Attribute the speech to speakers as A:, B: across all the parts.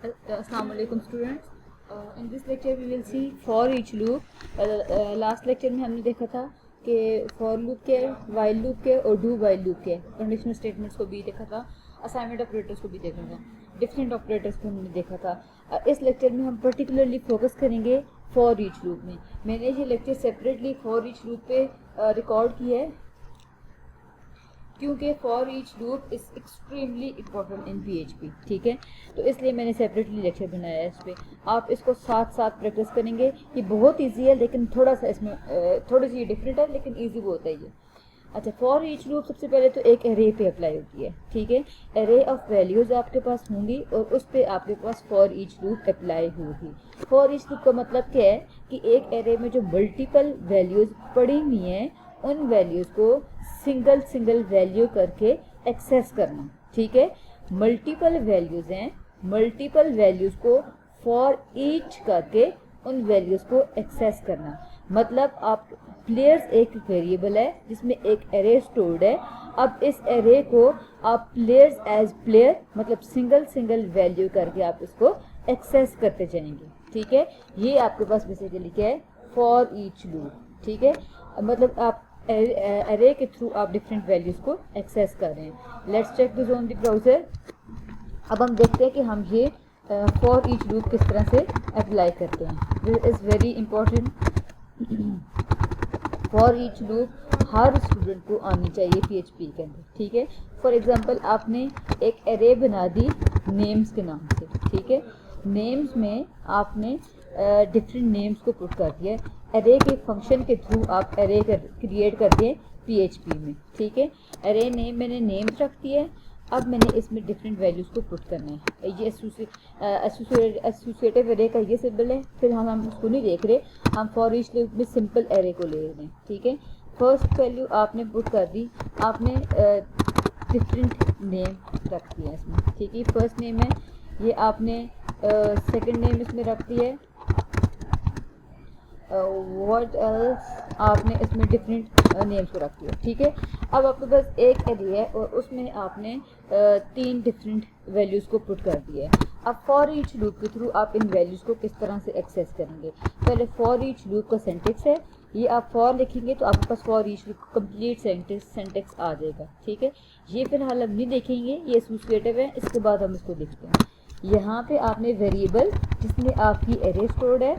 A: Assalamualaikum students. In this lecture we will see for each loop. Last lecture में हमने देखा था कि फॉर लूप के, वाइल लूप के और डू वाइल लूप के कंडीशनल स्टेटमेंट्स को भी देखा था, असाइनमेंट ऑपरेटर्स को भी देखा था, डिफरेंट ऑपरेटर्स को हमने देखा था। इस लेक्चर में हम पर्टिकुलरली फोकस करेंगे फॉर ईच लूप में। मैंने ये lecture separately for each loop पे रिकॉर्ड किया है क्योंकि for each loop is extremely important in PHP, ठीक है। तो इसलिए मैंने सेपरेटली लेक्चर बनाया है इस पर। आप इसको साथ साथ प्रैक्टिस करेंगे। ये बहुत इजी है, लेकिन थोड़ा सा इसमें थोड़ी सी डिफरेंट है, लेकिन इजी बहुत है ये। अच्छा, फॉर ईच लूप सबसे पहले तो एक एरे पे अप्लाई होती है, ठीक है। एरे ऑफ वैल्यूज़ आपके पास होंगी और उस पर आपके पास फॉर ईच लूप अप्लाई होगी। फॉर ईच लूप का मतलब क्या है कि एक एरे में जो मल्टीपल वैल्यूज़ पड़ी हुई हैं उन वैल्यूज़ को सिंगल सिंगल वैल्यू करके एक्सेस करना, ठीक है। मल्टीपल वैल्यूज़ हैं, मल्टीपल वैल्यूज़ को फॉर ईच करके उन वैल्यूज़ को एक्सेस करना। मतलब आप प्लेयर्स एक वेरिएबल है जिसमें एक एरे स्टोर्ड है। अब इस एरे को आप प्लेयर्स एज प्लेयर मतलब सिंगल सिंगल वैल्यू करके आप इसको एक्सेस करते जाएंगे, ठीक है। ये आपके पास बेसिकली क्या है, फॉर ईच लूप, ठीक है। मतलब आप एरे के थ्रू आप डिफरेंट वैल्यूज़ को एक्सेस कर रहे हैं। Let's check this on the browser. अब हम देखते हैं कि हम ये फॉर ईच लूप किस तरह से अप्लाई करते हैं। This is very important. For each loop her student को आनी चाहिए PHP के अंदर, ठीक है। फॉर एग्जांपल आपने एक एरे बना दी नेम्स के नाम से, ठीक है। नेम्स में आपने डिफरेंट नेम्स को पुट कर दिया। एरे के फंक्शन के थ्रू आप एरे क्रिएट कर दिए PHP में, ठीक है। एरे नेम मैंने नेम्स रख दिए। अब मैंने इसमें डिफरेंट वैल्यूज़ को पुट करना है। ये एसोसिएटिव एरे का ये सिंबल है। फिर हम उसको नहीं देख रहे, हम फॉर ईच लूप में सिंपल एरे को ले रहे हैं, ठीक है। फर्स्ट वैल्यू आपने पुट कर दी, आपने डिफरेंट नेम रख दिया इसमें, ठीक है। फर्स्ट नेम है ये, आपने सेकंड नेम इसमें रख दी है। व्हाट एल्स, आपने इसमें डिफरेंट नेम्स को रख दिया, ठीक है। अब आपके पास एक एरे है और उसमें आपने 3 डिफरेंट वैल्यूज़ को पुट कर दिया है। अब फॉर ईच लूप के थ्रू आप इन वैल्यूज़ को किस तरह से एक्सेस करेंगे। पहले फॉर ईच लूप का सिंटैक्स है, ये आप फॉर लिखेंगे तो आपके पास for each loop complete syntax आ जाएगा, ठीक है। ये फिलहाल हम नहीं देखेंगे, ये एसोसिएटिव है, इसके बाद हम इसको देखते हैं। यहाँ पे आपने वेरिएबल जिसमें आपकी एरे स्टोर्ड है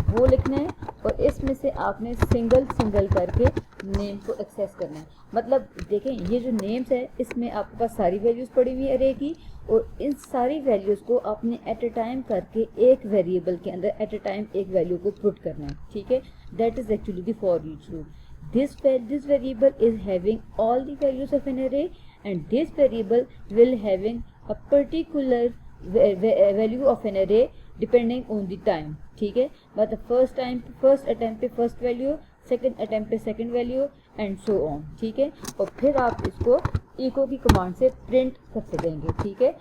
A: वो लिखना है और इसमें से आपने सिंगल सिंगल करके नेम को एक्सेस करना है। मतलब देखें, ये जो नेम्स है इसमें आपके पास सारी वैल्यूज़ पड़ी हुई है एरे की, और इन सारी वैल्यूज़ को आपने एट अ टाइम करके एक वेरिएबल के अंदर एट अ टाइम एक वैल्यू को पुट करना है, ठीक है। That is actually the for each loop. This variable is having all the values of an array and this variable will having a particular value of an array depending on the time, ठीक है। मतलब first attempt पे first value, second attempt पे second value and so on, ठीक है। और फिर आप इसको इको की कमांड से प्रिंट करते जाएंगे, ठीक है।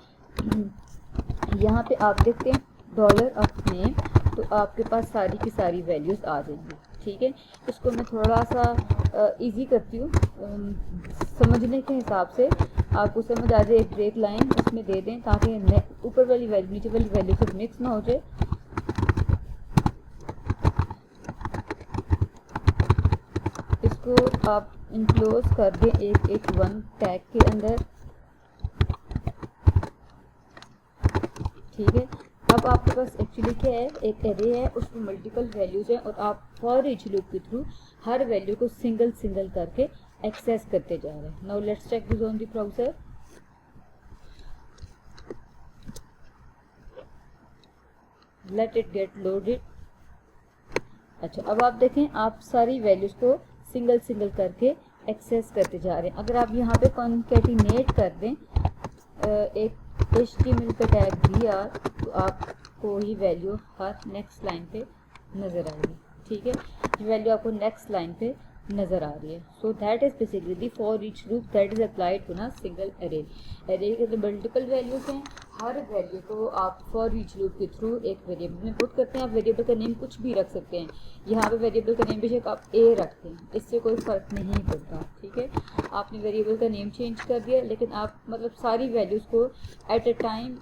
A: यहाँ पे आप देखते हैं डॉलर ऑफ नेम, तो आपके पास सारी की सारी वैल्यूज़ आ जाएंगी, ठीक है। इसको मैं थोड़ा सा इजी करती हूँ समझने के हिसाब से, आपको समझ आ जाए। एक ब्रेक लाइन उसमें दे दें ताकि ऊपर वाली वैल्यू नीचे वाली वैल्यू से मिक्स ना हो जाए। इसको आप इनक्लोज कर दें एक 1 टैग के अंदर, ठीक है। अब आपके पास एक्चुअली क्या है, एक एरे है, उसमें मल्टीपल वैल्यूज़ हैं और आप फॉर ईच लूप के थ्रू हर वैल्यू को सिंगल सिंगल करके एक्सेस करते जा रहे हैं। Now let's check this on the browser. Let it get loaded. अच्छा, अब आप देखें, आप सारी वैल्यूज़ को सिंगल सिंगल करके एक्सेस करते जा रहे हैं। अगर आप यहाँ पे कॉन्कैटिनेट कर दें एक HTML का टैग दिया तो आपको ही वैल्यू हर नेक्स्ट लाइन पे नज़र आएगी, ठीक है। ये वैल्यू आपको नेक्स्ट लाइन पे नज़र आ रही है। So that is basically the for each loop that is applied to ना सिंगल एरे। एरे के मल्टीपल वैल्यूज़ हैं, हर वैल्यू को आप फॉर ईच लूप के थ्रू एक वेरिएबल में पुट करते हैं। आप वेरिएबल का नेम कुछ भी रख सकते हैं। यहाँ पे वेरिएबल का नेम बेशक आप A रखते हैं, इससे कोई फ़र्क नहीं पड़ता, ठीक है। आपने वेरिएबल का नेम चेंज कर दिया, लेकिन आप मतलब सारी वैल्यूज़ को at a time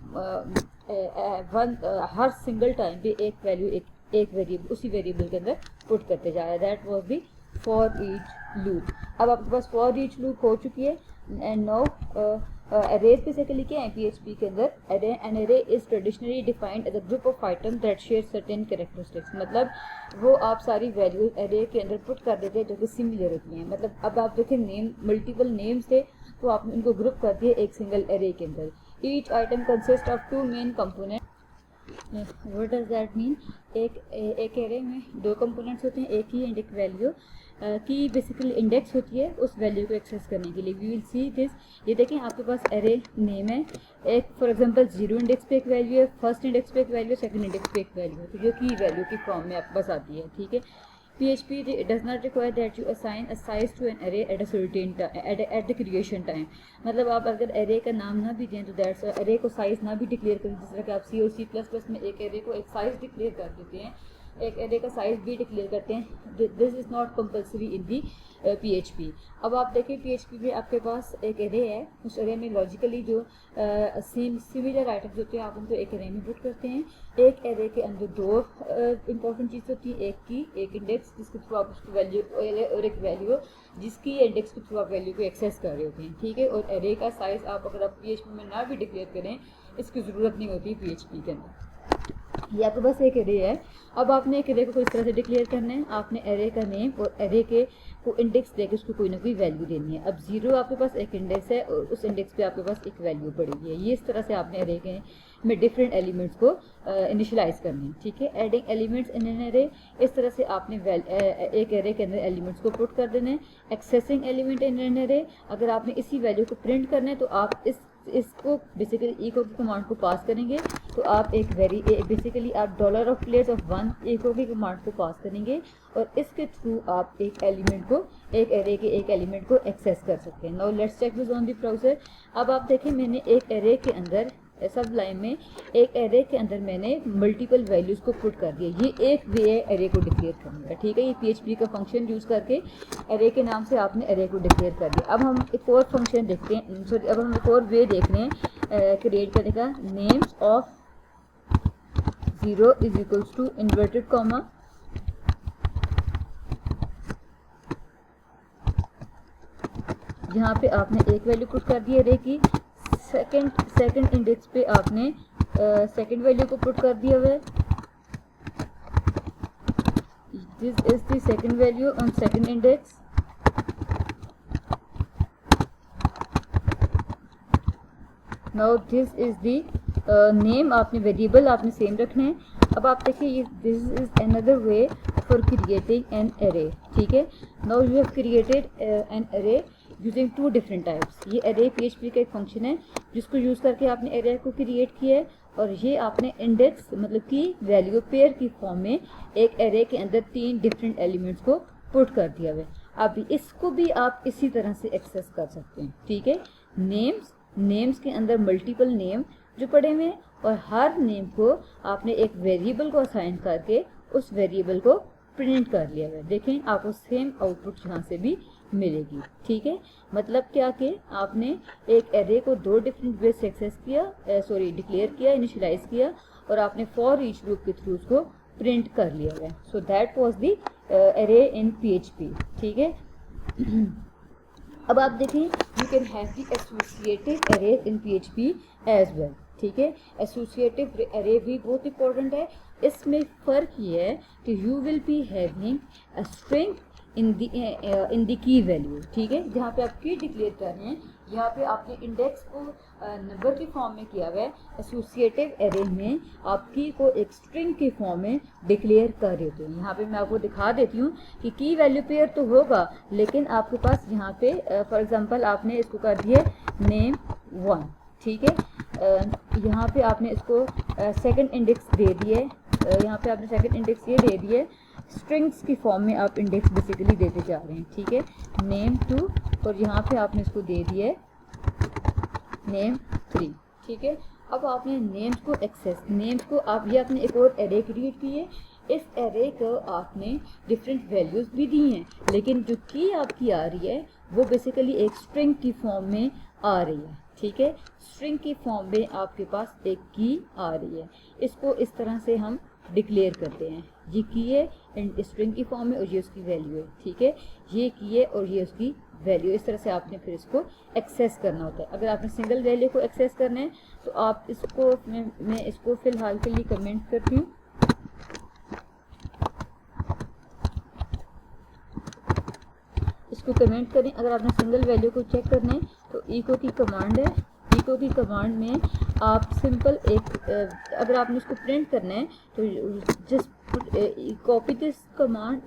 A: her single time पे एक वैल्यू एक वेरिएबल उसी वेरिएबल के अंदर पुट करते जा रहा है। That was the for each loop. अब आपके पास फॉर ईच लूप हो चुकी है। एंड नो अरेज बेसिकली क्या है पीएचपी के अंदर? An array is traditionally defined as a group of item that share certain characteristics. मतलब वो आप सारी वैल्यूज अरे के अंदर पुट कर देते हैं जो कि सिमिलर होती हैं। मतलब अब आप देखें नेम मल्टीपल नेम्स थे तो आपने उनको ग्रुप कर दिया एक सिंगल अरे के अंदर। Each item consist of two main component. What does that mean? एक एरे में दो कंपोनेंट्स होते हैं, एक ही एंड एक वैल्यू की बेसिकली इंडेक्स होती है उस वैल्यू को एक्सेस करने के लिए। We will see this. ये देखें आपके पास एरे नेम है, एक फॉर एग्जांपल 0 इंडेक्स पे एक वैल्यू है, फर्स्ट इंडेक्स पे एक वैल्यू है, सेकंड इंडेक्स पे एक वैल्यू है, तो जो की वैल्यू की फॉर्म में आपके पास आती है। ठीक है। PHP does not require that you assign a size to an array at a certain time at the creation time। मतलब आप अगर array का नाम ना भी दें तो दैट्स array को साइज ना भी डिक्लेयर करें, जिस तरह कि आप C और C++ में एक array को एक साइज डिक्लेयर कर देते हैं, एक एरे का साइज भी डिक्लेयर करते हैं। This is not compulsory in the PHP। अब आप देखें PHP में आपके पास एक एरे है, उस एरे में लॉजिकली जो सिमिलर आइटम्स होते हैं आप उनको एक एरे में पुट करते हैं। एक एरे के अंदर दो इंपॉर्टेंट चीज़ होती है, एक इंडेक्स जिसके थ्रू आप उसकी वैल्यू और एक वैल्यू जिसकी इंडेक्स के थ्रू आप वैल्यू को एक्सेस कर रहे होते हैं। ठीक है। और एरे का साइज आप अगर आप PHP में ना भी डिक्लेयर करें इसकी ज़रूरत नहीं होती PHP के अंदर। ये आपके पास एक एरे है। अब आपने एक एरे को इस तरह से डिक्लेयर करना है, आपने एरे का नेम और एरे के को इंडेक्स देकर उसको कोई ना कोई वैल्यू देनी है। अब 0 आपके पास एक इंडेक्स है और उस इंडेक्स पे आपके पास एक वैल्यू पड़ेगी है। ये इस तरह से आपने एरे के में डिफरेंट एलिमेंट्स को इनिशियलाइज करने हैं। ठीक है। Adding elements in an array, इस तरह से आपने एक एरे के अंदर एलिमेंट्स को पुट कर देना है। Accessing element in an array, अगर आपने इसी वैल्यू को प्रिंट करना है तो आप इसको बेसिकली इको की कमांड को पास करेंगे तो आप बेसिकली आप $1 इको की कमांड को पास करेंगे और इसके थ्रू आप एक एरे के एक एलिमेंट को एक्सेस कर सकते हैं। Now let's check this on the browser. अब आप देखें मैंने एक एरे के अंदर सब लाइन में एक एरे के अंदर मैंने मल्टीपल वैल्यूज़ को पुट कर दिया। ये एक वे है एरे को डिक्लेयर करने का। ठीक है। ये PHP का फंक्शन यूज़ करके एरे के नाम से आपने एरे को डिक्लेयर कर दिया। अब हम एक और फंक्शन देखते हैं, सॉरी अब हम एक और वे देख रहे हैं क्रिएट करने का। Names of 0 is equals to inverted comma जहाँ पे आपने एक वैल्यू पुट कर दी एरे की, सेकंड इंडेक्स पे आपने सेकंड वैल्यू को पुट कर दिया हुआ है। This is the second value on second index. Now this is the name, आपने वेरिएबल आपने सेम रखना है। अब आप देखिए this is another way for creating an array. ठीक है। Now you have created an array using 2 different types. ये एरे PHP का एक फंक्शन है जिसको यूज़ करके आपने एरे को क्रिएट किया है और ये आपने इंडेक्स मतलब कि वैल्यू पेयर की फॉर्म में एक एरे के अंदर 3 डिफरेंट एलिमेंट्स को पुट कर दिया हुआ है। अब इसको भी आप इसी तरह से एक्सेस कर सकते हैं। ठीक है। नेम्स के अंदर मल्टीपल नेम जो पड़े हुए हैं और हर नेम को आपने एक वेरिएबल को असाइन करके उस वेरिएबल को प्रिंट कर लिया हुआ है। देखें आपको सेम आउटपुट यहाँ से भी मिलेगी। ठीक है। मतलब क्या कि आपने एक एरे को 2 डिफरेंट वे से एक्सेस किया, डिक्लेयर किया, इनिशियलाइज किया और आपने फॉर ईच लूप के थ्रू उसको प्रिंट कर लिया है। So that was the array in PHP। ठीक है। अब आप देखें you can have the associative array in PHP as well. ठीक है। एसोसिएटिव एरे भी बहुत इंपॉर्टेंट है। इसमें फ़र्क ये है कि you will be having a string in the key value. ठीक है। जहाँ पे आप की डिक्लेयर कर रहे हैं यहाँ पे आपने इंडेक्स को नंबर की फॉर्म में किया हुआ है। एसोसिएटिव एरे में आप की को एक स्ट्रिंग की फॉर्म में डिक्लेयर कर रहे होते हैं। यहाँ पे मैं आपको दिखा देती हूँ कि की वैल्यू पेयर तो होगा लेकिन आपके पास यहाँ पे फॉर एग्जांपल आपने इसको कर दिया नेम 1। ठीक है। यहाँ पे आपने इसको सेकंड इंडेक्स दे दिए, यहाँ पे आपने सेकंड इंडेक्स ये दे दिए, स्ट्रिंग्स की फॉर्म में आप इंडेक्स बेसिकली देते जा रहे हैं। ठीक है। नेम 2 और यहाँ पे आपने इसको दे दिए नेम 3। ठीक है। अब आपने नेम्स को आप ये आपने एक और एरे क्रिएट की है। इस एरे को आपने डिफरेंट वैल्यूज़ भी दी हैं लेकिन जो की आपकी आ रही है वो बेसिकली एक स्ट्रिंग की फॉर्म में आ रही है। ठीक है। स्ट्रिंग की फॉर्म में आपके पास एक की आ रही है, इसको इस तरह से हम डिक्लेयर करते हैं। ये की है स्ट्रिंग की फॉर्म में और ये उसकी वैल्यू है, ठीक है। ये की है और ये उसकी वैल्यू, इस तरह से आपने फिर इसको एक्सेस करना होता है। अगर आपने सिंगल वैल्यू को एक्सेस करना है तो आप इसको मैं इसको फिलहाल के लिए कमेंट करती हूँ। इसको कमेंट करें। अगर आपने सिंगल वैल्यू को चेक करना है तो इको की कमांड है, इको की कमांड में आप सिंपल अगर आपने इसको प्रिंट करना है तो just copy this command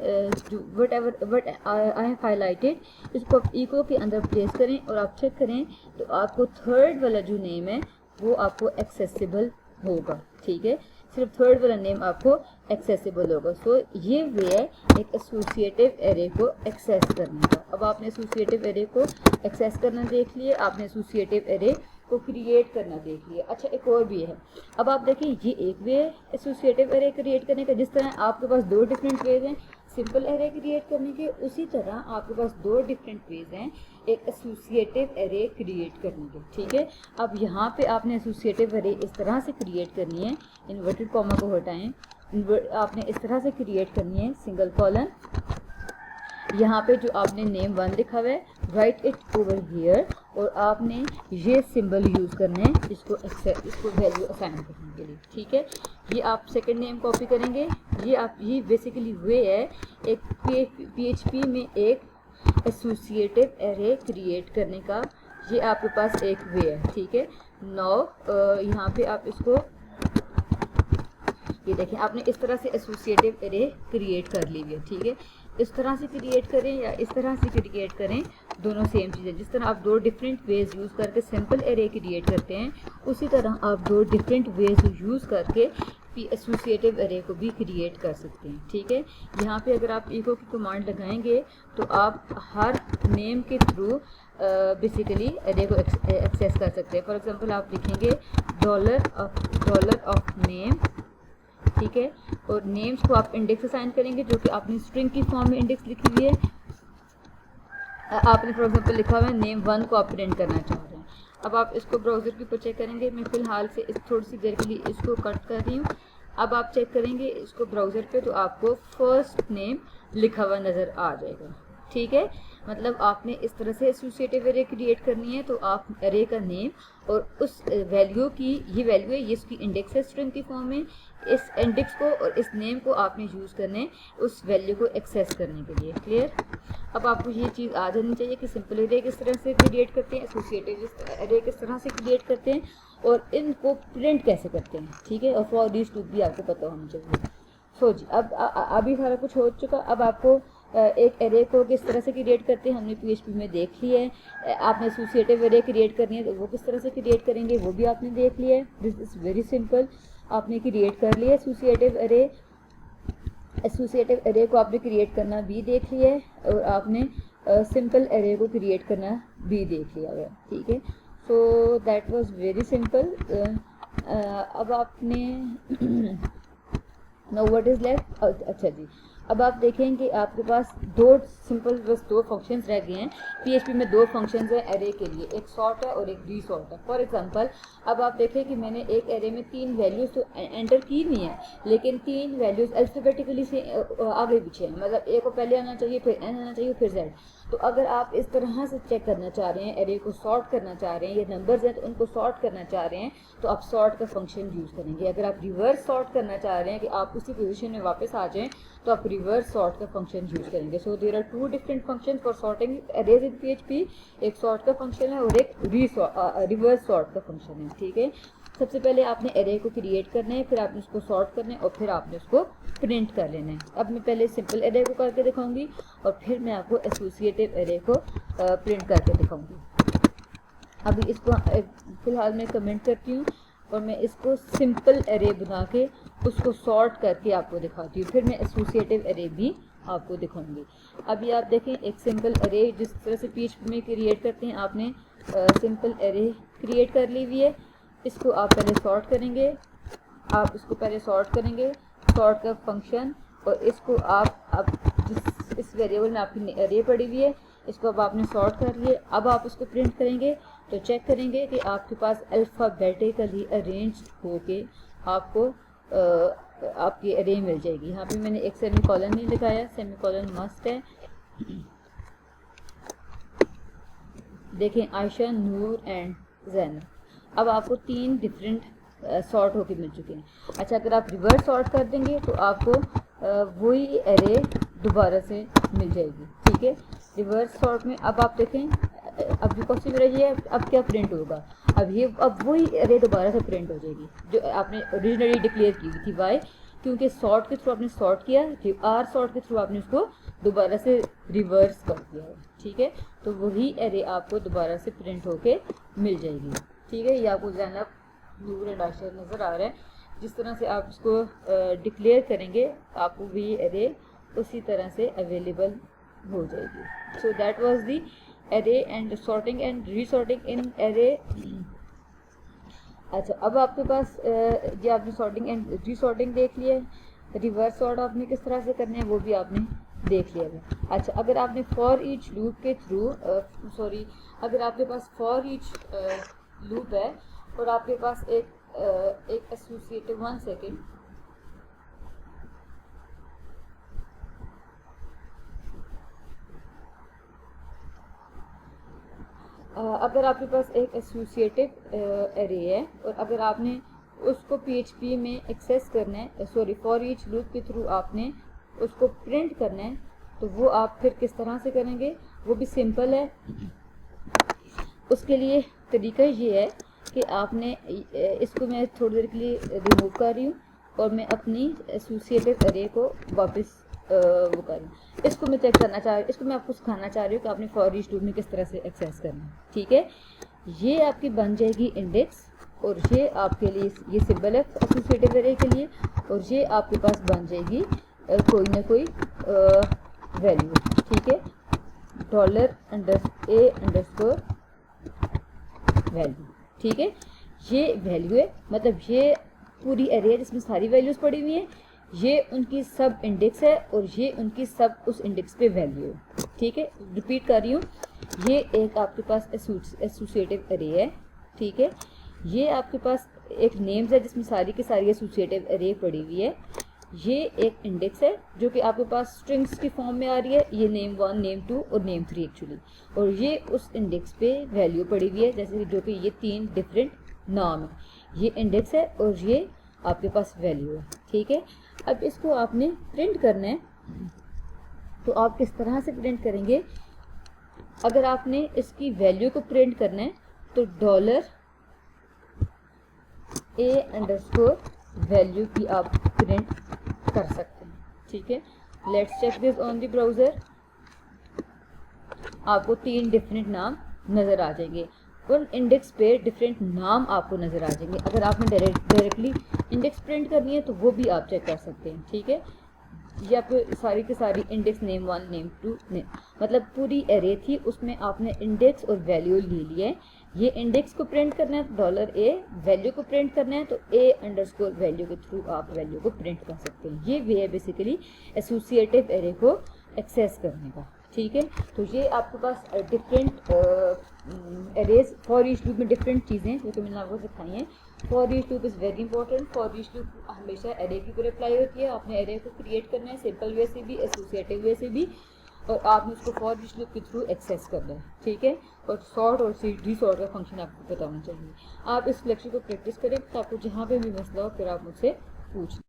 A: what I have highlighted, इसको इको के अंदर प्लेस करें और आप चेक करें तो आपको थर्ड वाला जो नेम है वो आपको एक्सेसिबल होगा, ठीक है। सिर्फ थर्ड वाला नेम आपको एक्सेसिबल होगा। सो ये वे है एक एसोसिएटिव एरे को एक्सेस करने का। अब आपने एसोसिएटिव एरे को एक्सेस करना देख लिए, आपने एसोसिएटिव एरे को क्रिएट करना देख लिया। अच्छा, एक और भी है। अब आप देखिए ये एक वे है एसोसिएटिव एरे क्रिएट करने का। जिस तरह आपके पास दो डिफरेंट वेज हैं सिंपल एरे क्रिएट करने के, उसी तरह आपके पास दो डिफरेंट वेज हैं एक एसोसिएटिव एरे क्रिएट करने के, ठीक है। अब यहाँ पे आपने एसोसिएटिव एरे इस तरह से क्रिएट करनी है, इन्वर्टेड कॉमा को हटाएं, आपने इस तरह से क्रिएट करनी है सिंगल कॉलन। यहाँ पे जो आपने नेम 1 लिखा हुआ है राइट इट ओवर हियर और आपने ये सिंबल यूज़ करना है इसको वैल्यू असाइन करने के लिए, ठीक है। ये आप सेकंड नेम कॉपी करेंगे। ये बेसिकली वे है एक PHP में एक एसोसिएटिव एरे क्रिएट करने का, ये आपके पास एक वे है, ठीक है। नाउ यहाँ पे आप इसको ये देखें, आपने इस तरह से एसोसिएटिव एरे क्रिएट कर ली है, ठीक है। इस तरह से क्रिएट करें या इस तरह से क्रिएट करें, दोनों सेम चीज़ें। जिस तरह आप दो डिफरेंट वेज यूज़ करके सिंपल एरे क्रिएट करते हैं, उसी तरह आप दो डिफरेंट वेज यूज़ करके एसोसिएटिव एरे को भी क्रिएट कर सकते हैं, ठीक है। यहाँ पे अगर आप इको की कमांड लगाएंगे तो आप हर नेम के थ्रू बेसिकली एरे को एक्सेस कर सकते हैं। फॉर एग्जांपल आप लिखेंगे डॉलर ऑफ नेम, ठीक है, और नेम्स को आप इंडेक्स असाइन करेंगे जो कि आपने स्ट्रिंग की फॉर्म में इंडेक्स लिखी हुई है। आपने फॉर एग्जांपल लिखा हुआ है नेम 1 को आप प्रिंट करना चाह रहे हैं। अब आप इसको ब्राउज़र के ऊपर चेक करेंगे, मैं फ़िलहाल से थोड़ी सी देर के लिए इसको कट कर रही हूँ। अब आप चेक करेंगे इसको ब्राउज़र पे तो आपको फर्स्ट नेम लिखा हुआ नज़र आ जाएगा, ठीक है। मतलब आपने इस तरह से एसोसिएटिव एरे क्रिएट करनी है तो आप एरे का नेम और उस वैल्यू की, ये वैल्यू है, ये इसकी इंडेक्स है स्ट्रिंग की फॉर्म में, इस इंडेक्स को और इस नेम को आपने यूज़ करने उस वैल्यू को एक्सेस करने के लिए। क्लियर? अब आपको ये चीज़ आ जानी चाहिए कि सिंपल एरे किस तरह से क्रिएट करते हैं, एसोसिएटिव एरे किस तरह से क्रिएट करते हैं और इनको प्रिंट कैसे करते हैं, ठीक है। और फॉर दिस टू भी आपको पता होना चाहिए। सो जी, अब अभी सारा कुछ हो चुका। अब आपको एक एरे को किस तरह से क्रिएट करते हैं हमने PHP में देख लिया है। आपने एसोसिएटिव एरे क्रिएट करनी है तो वो किस तरह से क्रिएट करेंगे वो भी आपने देख लिया है। दिस इज़ वेरी सिंपल, आपने क्रिएट कर लिया एसोसिएटिव एरे। एसोसिएटिव एरे को आपने क्रिएट करना भी देख लिया है और आपने सिंपल एरे को क्रिएट करना भी देख लिया है, ठीक है। So that was very simple. अब आपने नो व्हाट इज़ लेफ्ट। अच्छा जी, अब आप देखें कि आपके पास बस दो फंक्शंस रह गए हैं। PHP में दो फंक्शंस हैं एरे के लिए, एक सॉर्ट है और एक रीसॉर्ट है। फॉर एग्जांपल अब आप देखें कि मैंने एक एरे में 3 वैल्यूज़ तो एंटर की नहीं है, लेकिन 3 वैल्यूज़ अल्फ़ाबेटिकली से आगे पीछे हैं। मतलब ए को पहले आना चाहिए, फिर एन आना चाहिए, फिर जेड। तो अगर आप इस तरह से चेक करना चाह रहे हैं, एरे को सॉर्ट करना चाह रहे हैं, ये नंबर्स हैं तो उनको सॉर्ट करना चाह रहे हैं, तो आप सॉर्ट का फंक्शन यूज़ करेंगे। अगर आप रिवर्स सॉर्ट करना चाह रहे हैं कि आप उसी पोजीशन में वापस आ जाएं, तो आप रिवर्स सॉर्ट का फंक्शन यूज़ करेंगे। So there are 2 different function for sorting arrays in PHP। एक सॉर्ट का फंक्शन है और एक रिवर्स सॉर्ट का फंक्शन है, ठीक है। सबसे पहले आपने एरे को क्रिएट करना है, फिर आपने उसको सॉर्ट करना है और फिर आपने उसको प्रिंट कर लेना है। अब मैं पहले सिंपल एरे को करके दिखाऊंगी और फिर मैं आपको एसोसिएटिव एरे को प्रिंट करके दिखाऊंगी। अभी इसको फिलहाल मैं कमेंट करती हूँ और मैं इसको सिंपल एरे बना के उसको सॉर्ट करके आपको दिखाती हूँ, फिर मैं एसोसिएटिव एरे भी आपको दिखाऊंगी। अभी आप देखें एक सिंपल एरे जिस तरह से PHP में क्रिएट करते हैं, आपने सिंपल एरे क्रिएट कर ली हुई है। इसको आप पहले सॉर्ट करेंगे, आप इसको पहले सॉर्ट करेंगे, सॉर्ट का फंक्शन, और इसको आप अब इस वेरिएबल में आपकी एरे पड़ी हुई है, इसको अब आपने सॉर्ट कर लिए। अब आप उसको प्रिंट करेंगे तो चेक करेंगे कि आपके पास अल्फ़ाबेटिकली अरेंज होके आपको आपकी अरे मिल जाएगी। यहाँ पे मैंने एक सेमीकोलन नहीं लगाया, सेमीकोलन मस्ट है। देखें आयशा, नूर एंड ज़ैनब। अब आपको 3 डिफरेंट सॉर्ट होके मिल चुके हैं। अच्छा, अगर आप रिवर्स सॉर्ट कर देंगे तो आपको वही एरे दोबारा से मिल जाएगी। ठीक है, रिवर्स सॉर्ट में अब आप देखें अब जो क्वेश्चन मेरा ये है, अब क्या प्रिंट होगा, अब वही एरे दोबारा से प्रिंट हो जाएगी जो आपने ओरिजिनली डिक्लेयर की हुई थी। वाई? क्योंकि सॉर्ट के थ्रू आपने सॉर्ट किया, आर सॉर्ट के थ्रू आपने उसको दोबारा से रिवर्स कर दिया है। ठीक है, तो वही एरे आपको दोबारा से प्रिंट होके मिल जाएगी। ठीक है, ये आपको ज़ैनब, नूर एंड आयशा नज़र आ रहा है। जिस तरह से आप इसको डिक्लेयर करेंगे आपको भी एरे उसी तरह से अवेलेबल हो जाएगी। So that was the array and sorting and resorting in array. अच्छा, अब आपके पास ये आपने सॉर्टिंग एंड रीसॉर्टिंग देख लिया है। रिवर्स सॉर्ट आपने किस तरह से करना है वो भी आपने देख लिया है। अच्छा, अगर आपने फॉर ईच लूप के थ्रू अगर आपके पास फॉर ईच लूप है और आपके पास एक एसोसिएटिव, 1 सेकेंड, अगर आपके पास एक एसोसिएटिव एरे है और अगर आपने उसको PHP में एक्सेस करना है, फॉर ईच लूप के थ्रू आपने उसको प्रिंट करना है, तो वो आप फिर किस तरह से करेंगे वो भी सिंपल है। उसके लिए तरीका ये है कि आपने इसको मैं थोड़ी देर के लिए रिमूव कर रही हूँ और मैं अपनी एसोसिएटिव एरे को वापस वो कर रही हूँ। इसको मैं चेक करना चाह रही हूँ, इसको मैं आपको सिखाना चाह रही हूँ कि आपने फॉर ईच लूप में किस तरह से एक्सेस करना है। ठीक है, ये आपकी बन जाएगी इंडेक्स और ये आपके लिए ये सिंबल है एसोसिएटिव एरे के लिए, और ये आपके पास बन जाएगी कोई ना कोई वैल्यू। ठीक है, $A_ वैल्यू। ठीक है, ये वैल्यू है, मतलब ये पूरी एरे है जिसमें सारी वैल्यूज़ पड़ी हुई हैं, ये उनकी सब इंडेक्स है और ये उनकी सब उस इंडेक्स पे वैल्यू है। ठीक है, रिपीट कर रही हूँ, ये एक आपके पास एसोसिएटिव एरे है। ठीक है, ये आपके पास एक नेम्स है जिसमें सारी की सारी एसोसिएटिव एरे पड़ी हुई है, ये एक इंडेक्स है जो कि आपके पास स्ट्रिंग्स की फॉर्म में आ रही है, ये नेम 1, नेम 2 और नेम 3 एक्चुअली, और ये उस इंडेक्स पे वैल्यू पड़ी हुई है, जैसे जो कि ये 3 डिफरेंट नाम है, ये इंडेक्स है और ये आपके पास वैल्यू है। ठीक है, अब इसको आपने प्रिंट करना है, तो आप किस तरह से प्रिंट करेंगे? अगर आपने इसकी वैल्यू को प्रिंट करना है तो $A_ वैल्यू की आप प्रिंट कर सकते हैं। ठीक है, let's check this on the browser. आपको 3 डिफरेंट नाम नज़र आ जाएंगे, उन इंडेक्स पे डिफरेंट नाम आपको नज़र आ जाएंगे। अगर आपने डायरेक्टली इंडेक्स प्रिंट करनी है तो वो भी आप चेक कर सकते हैं। ठीक है, ये आपको सारी की सारी इंडेक्स नेम 1, नेम 2, मतलब पूरी एरे थी, उसमें आपने इंडेक्स और वैल्यू ले लिया है। ये इंडेक्स को प्रिंट करना है तो $A, वैल्यू को प्रिंट करना है तो A_ वैल्यू के थ्रू आप वैल्यू को प्रिंट कर सकते हैं। ये वे है बेसिकली एसोसिएटिव एरे को एक्सेस करने का। ठीक है, तो ये आपके पास different arrays for each loop में डिफरेंट चीज़ें जो कि मैंने आपको सिखाई हैं। For each loop is very important. For each loop हमेशा एरे की तरह अप्लाई होती है। आपने एरे को क्रिएट करना है सिंपल वे से भी, एसोसिएटिव वे से भी, और आपने उसको फॉर ईच लूप के थ्रू एक्सेस करना है। ठीक है, और सॉर्ट और रीसॉर्ट का फंक्शन आपको पता होना चाहिए। आप इस लेक्चर को प्रैक्टिस करें तो आपको जहाँ पे भी मसला हो फिर आप मुझसे पूछ